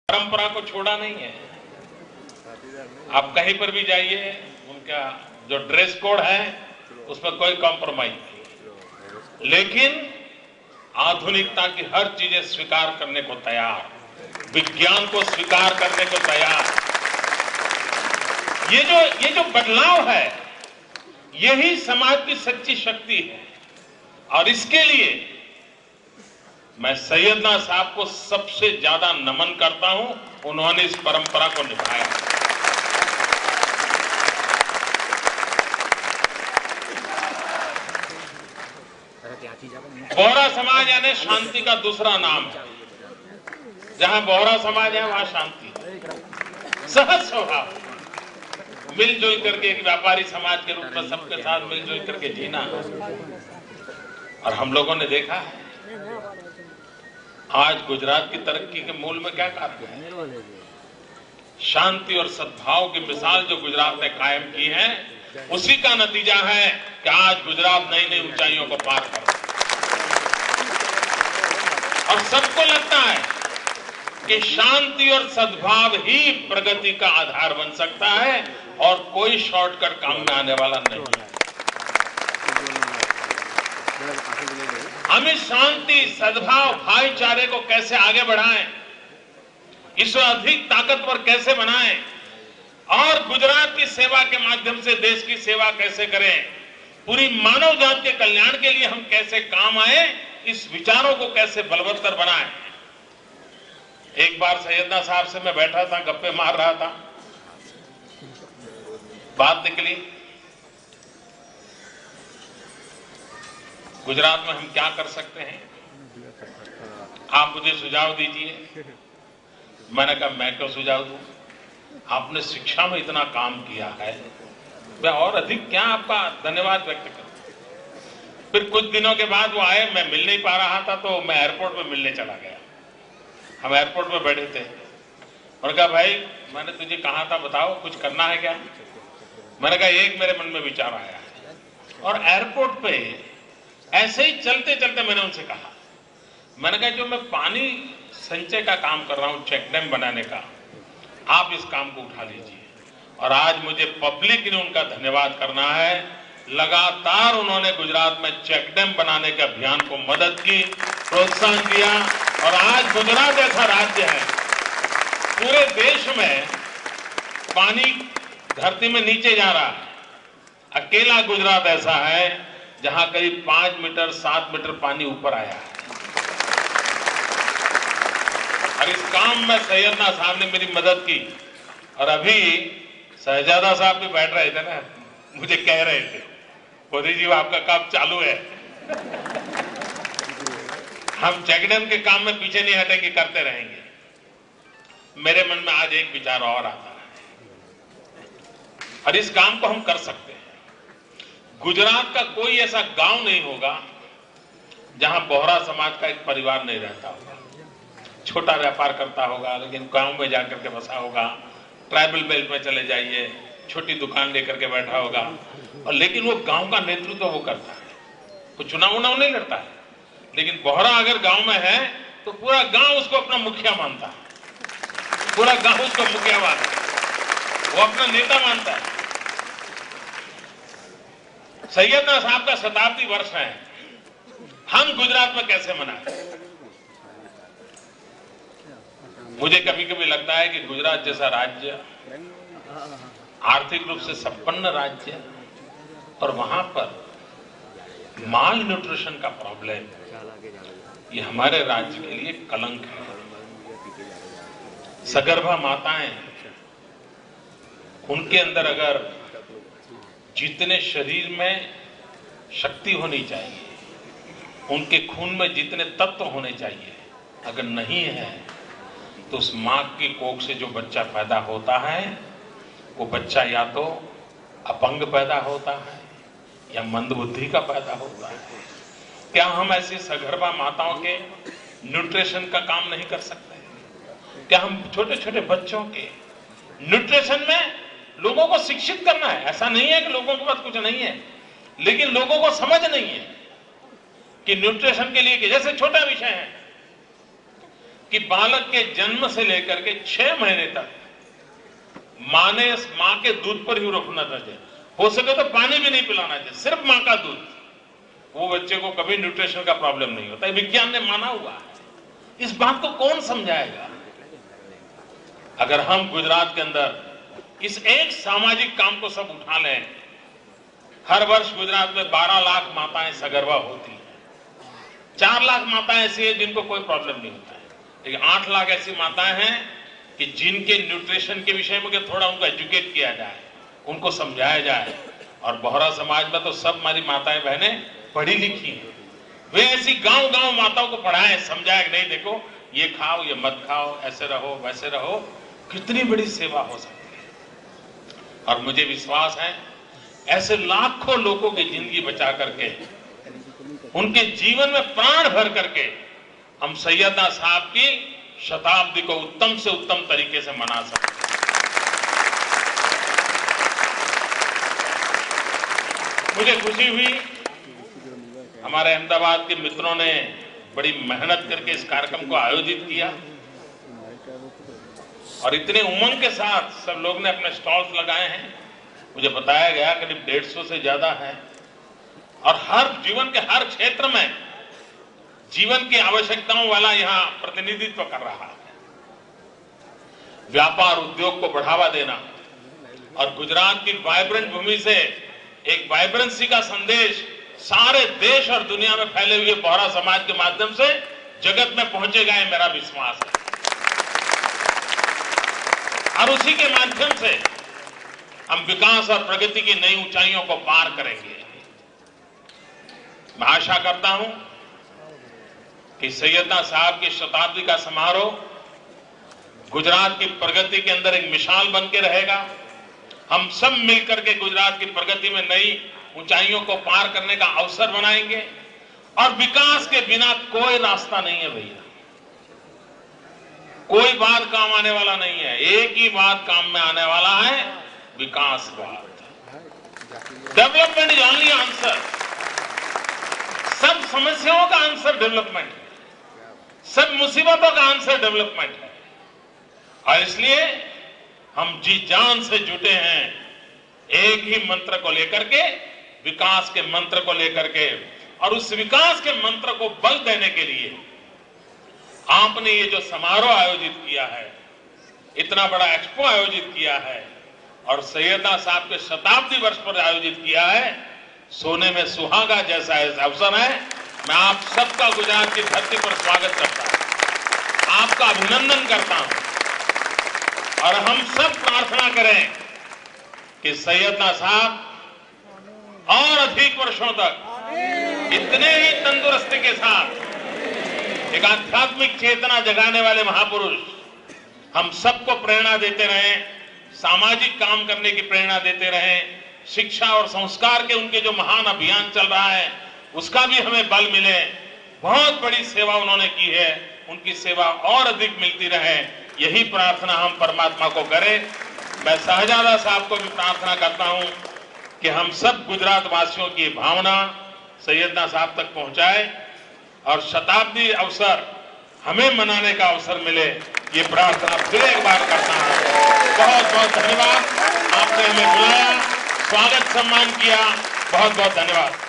परंपरा को छोड़ा नहीं है। आप कहीं पर भी जाइए, उनका जो ड्रेस कोड है उसमें कोई कॉम्प्रोमाइज नहीं, लेकिन आधुनिकता की हर चीजें स्वीकार करने को तैयार, विज्ञान को स्वीकार करने को तैयार। ये जो बदलाव है, यही समाज की सच्ची शक्ति है। और इसके लिए मैं सैयदना साहब को सबसे ज्यादा नमन करता हूं। उन्होंने इस परंपरा को निभाया। बोहरा समाज यानी शांति का दूसरा नाम है। जहां बोहरा समाज है वहां शांति, सहज स्वभाव, मिलजुल करके एक व्यापारी समाज के रूप में सबके साथ मिलजुल करके जीना। और हम लोगों ने देखा है आज गुजरात की तरक्की के मूल में क्या कारण है? शांति और सद्भाव की मिसाल जो गुजरात ने कायम की है, उसी का नतीजा है कि आज गुजरात नई नई ऊंचाइयों को पार कर रहा है। और सबको लगता है कि शांति और सद्भाव ही प्रगति का आधार बन सकता है और कोई शॉर्टकट काम में आने वाला नहीं है। हमें शांति, सद्भाव, भाईचारे को कैसे आगे बढ़ाएं, इसको अधिक ताकतवर कैसे बनाएं और गुजरात की सेवा के माध्यम से देश की सेवा कैसे करें, पूरी मानव जाति के कल्याण के लिए हम कैसे काम आए, इस विचारों को कैसे बलवत्तर बनाएं। एक बार सैयदना साहब से मैं बैठा था, गप्पे मार रहा था, बात निकली गुजरात में हम क्या कर सकते हैं, आप मुझे सुझाव दीजिए। मैंने कहा मैं क्यों सुझाव दूं, आपने शिक्षा में इतना काम किया है, मैं और अधिक क्या आपका धन्यवाद व्यक्त करूं। फिर कुछ दिनों के बाद वो आए, मैं मिल नहीं पा रहा था तो मैं एयरपोर्ट पे मिलने चला गया। हम एयरपोर्ट पे बैठे थे और कहा भाई मैंने तुझे कहा था, बताओ कुछ करना है क्या। मैंने कहा एक मेरे मन में विचार आया है। और एयरपोर्ट पे ऐसे ही चलते चलते मैंने उनसे कहा, मैंने कहा जो मैं पानी संचय का काम कर रहा हूं, चेक डैम बनाने का, आप इस काम को उठा लीजिए। और आज मुझे पब्लिक ने उनका धन्यवाद करना है। लगातार उन्होंने गुजरात में चेक डैम बनाने के अभियान को मदद की, प्रोत्साहन दिया। और आज गुजरात ऐसा राज्य है, पूरे देश में पानी धरती में नीचे जा रहा है, अकेला गुजरात ऐसा है जहां करीब 5 मीटर 7 मीटर पानी ऊपर आया है। और इस काम में सैयदना साहब ने मेरी मदद की। और अभी शहजादा साहब भी बैठ रहे थे ना, मुझे कह रहे थे मोदी जी आपका काम चालू है। हम चेक डैम के काम में पीछे नहीं हटेंगे, करते रहेंगे। मेरे मन में आज एक विचार और आता है और इस काम को हम कर सकते हैं। गुजरात का कोई ऐसा गांव नहीं होगा जहां बोहरा समाज का एक परिवार नहीं रहता होगा। छोटा व्यापार करता होगा लेकिन गांव में जाकर के बसा होगा। ट्राइबल बेल्ट में चले जाइए, छोटी दुकान लेकर के बैठा होगा। और लेकिन वो गांव का नेतृत्व वो करता है, वो चुनाव नहीं लड़ता है। लेकिन बोहरा अगर गांव में है तो पूरा गांव उसको अपना मुखिया मानता है, पूरा गांव उसको मुखिया मानता है, वो अपना नेता मानता है। सैयदना साहब का शताब्दी वर्ष है, हम गुजरात में कैसे मनाएं। मुझे कभी कभी लगता है कि गुजरात जैसा राज्य, आर्थिक रूप से संपन्न राज्य, और वहां पर माल न्यूट्रिशन का प्रॉब्लम, ये हमारे राज्य के लिए कलंक है। सगर्भा माताएं, उनके अंदर अगर जितने शरीर में शक्ति होनी चाहिए, उनके खून में जितने तत्व होने चाहिए, अगर नहीं है तो उस मां की कोख से जो बच्चा पैदा होता है, वो बच्चा या तो अपंग पैदा होता है या मंदबुद्धि का पैदा होता है। क्या हम ऐसी सगर्भा माताओं के न्यूट्रिशन का काम नहीं कर सकते? क्या हम छोटे छोटे बच्चों के न्यूट्रिशन में लोगों को शिक्षित करना है? ऐसा नहीं है कि लोगों के पास कुछ नहीं है, लेकिन लोगों को समझ नहीं है कि न्यूट्रिशन के लिए, कि जैसे छोटा विषय है, कि बालक के जन्म से लेकर के 6 महीने तक मां के दूध पर ही रोकना चाहिए। हो सके तो पानी भी नहीं पिलाना चाहिए, सिर्फ मां का दूध। वो बच्चे को कभी न्यूट्रिशन का प्रॉब्लम नहीं होता, विज्ञान ने माना हुआ है। इस बात को कौन समझाएगा? अगर हम गुजरात के अंदर इस एक सामाजिक काम को सब उठा लें, हर वर्ष गुजरात में 12 लाख माताएं सगर्भा होती हैं। 4 लाख माताएं ऐसी हैं जिनको कोई प्रॉब्लम नहीं होता है, लेकिन 8 लाख ऐसी माताएं हैं कि जिनके न्यूट्रिशन के विषय में थोड़ा उनको एजुकेट किया जाए, उनको समझाया जाए। और बोहरा समाज में तो सब हमारी माताएं बहनें पढ़ी लिखी हैं, वे ऐसी गांव गांव माताओं को पढ़ाएं, समझाएं कि नहीं देखो ये खाओ, ये मत खाओ, ऐसे रहो, वैसे रहो। कितनी बड़ी सेवा हो सकती है। और मुझे विश्वास है ऐसे लाखों लोगों की जिंदगी बचा करके, उनके जीवन में प्राण भर करके हम सैयदना साहब की शताब्दी को उत्तम से उत्तम तरीके से मना सकते हैं। मुझे खुशी हुई, हमारे अहमदाबाद के मित्रों ने बड़ी मेहनत करके इस कार्यक्रम को आयोजित किया और इतने उमंग के साथ सब लोग ने अपने स्टॉल्स लगाए हैं। मुझे बताया गया करीब 150 से ज्यादा है और हर जीवन के हर क्षेत्र में जीवन की आवश्यकताओं वाला यहां प्रतिनिधित्व कर रहा है। व्यापार उद्योग को बढ़ावा देना और गुजरात की वाइब्रेंट भूमि से एक वाइब्रेंसी का संदेश सारे देश और दुनिया में फैले हुए बोहरा समाज के माध्यम से जगत में पहुंचेगा, ये मेरा विश्वास है। और उसी के माध्यम से हम विकास और प्रगति की नई ऊंचाइयों को पार करेंगे। मैं आशा करता हूं कि सैयदना साहब की शताब्दी का समारोह गुजरात की प्रगति के अंदर एक मिसाल बन के रहेगा। हम सब मिलकर के गुजरात की प्रगति में नई ऊंचाइयों को पार करने का अवसर बनाएंगे। और विकास के बिना कोई रास्ता नहीं है भैया, कोई बात काम आने वाला नहीं है। एक ही बात काम में आने वाला है, विकासवाद। Development is only answer. सब समस्याओं का आंसर डेवलपमेंट है, सब मुसीबतों का आंसर डेवलपमेंट है। और इसलिए हम जी जान से जुटे हैं एक ही मंत्र को लेकर के, विकास के मंत्र को लेकर के। और उस विकास के मंत्र को बल देने के लिए आपने ये जो समारोह आयोजित किया है, इतना बड़ा एक्सपो आयोजित किया है और सैयदना साहब के शताब्दी वर्ष पर आयोजित किया है, सोने में सुहागा जैसा अवसर है। मैं आप सबका गुजरात की धरती पर स्वागत करता हूं, आपका अभिनंदन करता हूं। और हम सब प्रार्थना करें कि सैयदना साहब और अधिक वर्षों तक इतने ही तंदुरुस्ती के साथ एक आध्यात्मिक चेतना जगाने वाले महापुरुष हम सबको प्रेरणा देते रहें, सामाजिक काम करने की प्रेरणा देते रहें। शिक्षा और संस्कार के उनके जो महान अभियान चल रहा है उसका भी हमें बल मिले। बहुत बड़ी सेवा उन्होंने की है, उनकी सेवा और अधिक मिलती रहे, यही प्रार्थना हम परमात्मा को करें। मैं शहजादा साहब को भी प्रार्थना करता हूं कि हम सब गुजरात वासियों की भावना सैयदना साहब तक पहुंचाए और शताब्दी अवसर हमें मनाने का अवसर मिले, ये प्रार्थना फिर एक बार करता हूं। बहुत बहुत धन्यवाद, आपने हमें बुलाया, स्वागत सम्मान किया, बहुत बहुत धन्यवाद।